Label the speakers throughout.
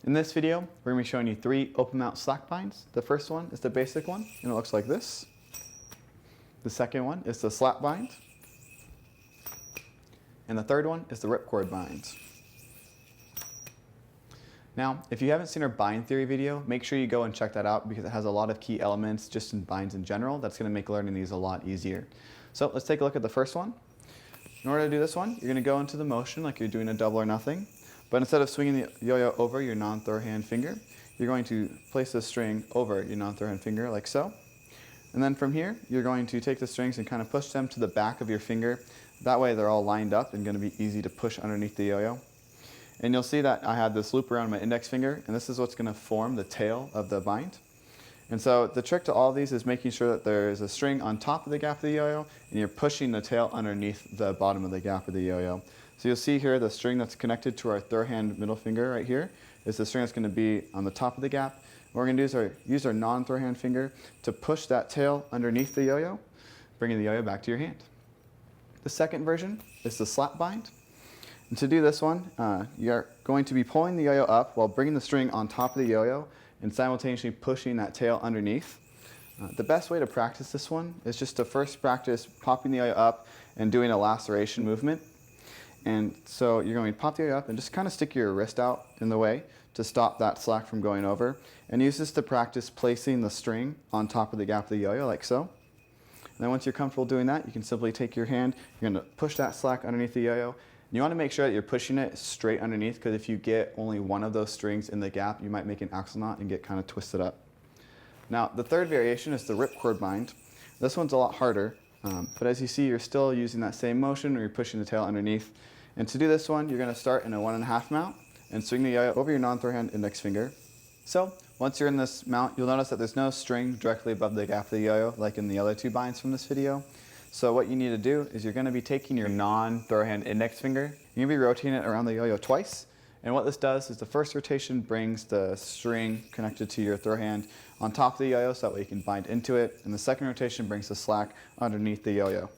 Speaker 1: In this video, we're going to be showing you 3 open mount slack binds. The first one is the basic one, and it looks like this. The second one is the slap bind. And the third one is the ripcord bind. Now, if you haven't seen our bind theory video, make sure you go and check that out because it has a lot of key elements just in binds in general. That's going to make learning these a lot easier. So let's take a look at the first one. In order to do this one, you're going to go into the motion like you're doing a double or nothing. But instead of swinging the yo-yo over your non-throw hand finger, you're going to place the string over your non-throw hand finger like so. And then from here, you're going to take the strings and kind of push them to the back of your finger. That way they're all lined up and going to be easy to push underneath the yo-yo. And you'll see that I had this loop around my index finger, and this is what's going to form the tail of the bind. And so the trick to all of these is making sure that there is a string on top of the gap of the yo-yo, and you're pushing the tail underneath the bottom of the gap of the yo-yo. So you'll see here the string that's connected to our third hand middle finger right here is the string that's going to be on the top of the gap. What we're going to do is use our non-third hand finger to push that tail underneath the yo-yo, bringing the yo-yo back to your hand. The second version is the slap bind. And to do this one, you're going to be pulling the yo-yo up while bringing the string on top of the yo-yo and simultaneously pushing that tail underneath. The best way to practice this one is just to first practice popping the yo-yo up and doing a laceration movement. And so you're going to pop the yo-yo up and just kind of stick your wrist out in the way to stop that slack from going over. And use this to practice placing the string on top of the gap of the yo-yo like so. And then once you're comfortable doing that, you can simply take your hand, you're going to push that slack underneath the yo-yo. You want to make sure that you're pushing it straight underneath, because if you get only one of those strings in the gap, you might make an axle knot and get kind of twisted up. Now, the third variation is the ripcord bind. This one's a lot harder, but as you see, you're still using that same motion where you're pushing the tail underneath. And to do this one, you're going to start in a 1.5 mount and swing the yo-yo over your non-third hand index finger. So once you're in this mount, you'll notice that there's no string directly above the gap of the yo-yo like in the other 2 binds from this video. So what you need to do is you're going to be taking your non-throw hand index finger, you're going to be rotating it around the yo-yo twice. And what this does is the first rotation brings the string connected to your throw hand on top of the yo-yo so that way you can bind into it. And the second rotation brings the slack underneath the yo-yo.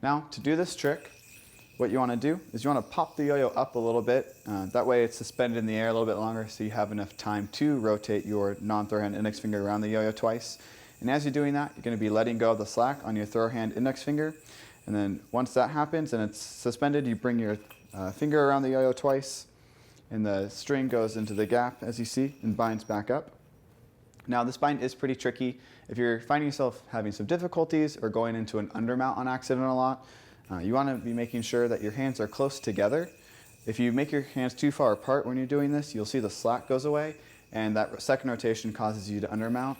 Speaker 1: Now, to do this trick, what you want to do is you want to pop the yo-yo up a little bit. That way it's suspended in the air a little bit longer so you have enough time to rotate your non-throw hand index finger around the yo-yo twice. And as you're doing that, you're going to be letting go of the slack on your throw hand index finger. And then once that happens and it's suspended, you bring your finger around the yo-yo twice, and the string goes into the gap, as you see, and binds back up. Now, this bind is pretty tricky. If you're finding yourself having some difficulties or going into an undermount on accident a lot, you want to be making sure that your hands are close together. If you make your hands too far apart when you're doing this, you'll see the slack goes away, and that second rotation causes you to undermount.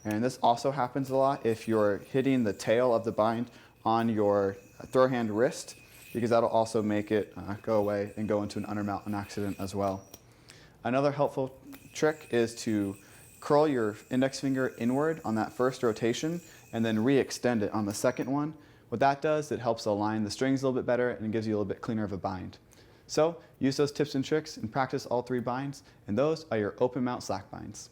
Speaker 1: And this also happens a lot if you're hitting the tail of the bind on your throw hand wrist, because that'll also make it go away and go into an undermount on accident as well. Another helpful trick is to curl your index finger inward on that first rotation and then re-extend it on the second one. What that does, it helps align the strings a little bit better and gives you a little bit cleaner of a bind. So use those tips and tricks and practice all 3 binds, and those are your open mount slack binds.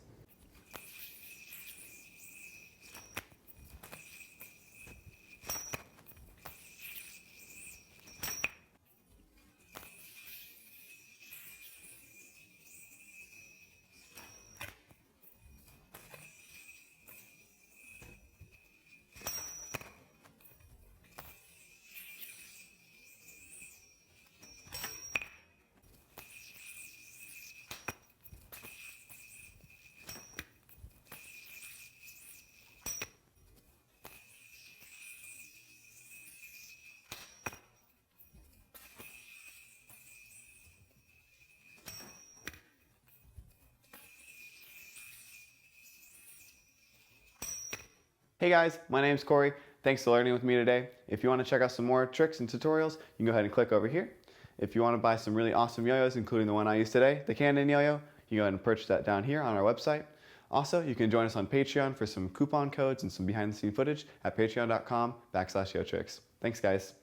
Speaker 1: Hey guys, my name's Corey. Thanks for learning with me today. If you want to check out some more tricks and tutorials, you can go ahead and click over here. If you want to buy some really awesome yo-yos, including the one I used today, the Camden yo-yo, you can go ahead and purchase that down here on our website. Also, you can join us on Patreon for some coupon codes and some behind the scene footage at patreon.com/yotricks. Thanks guys.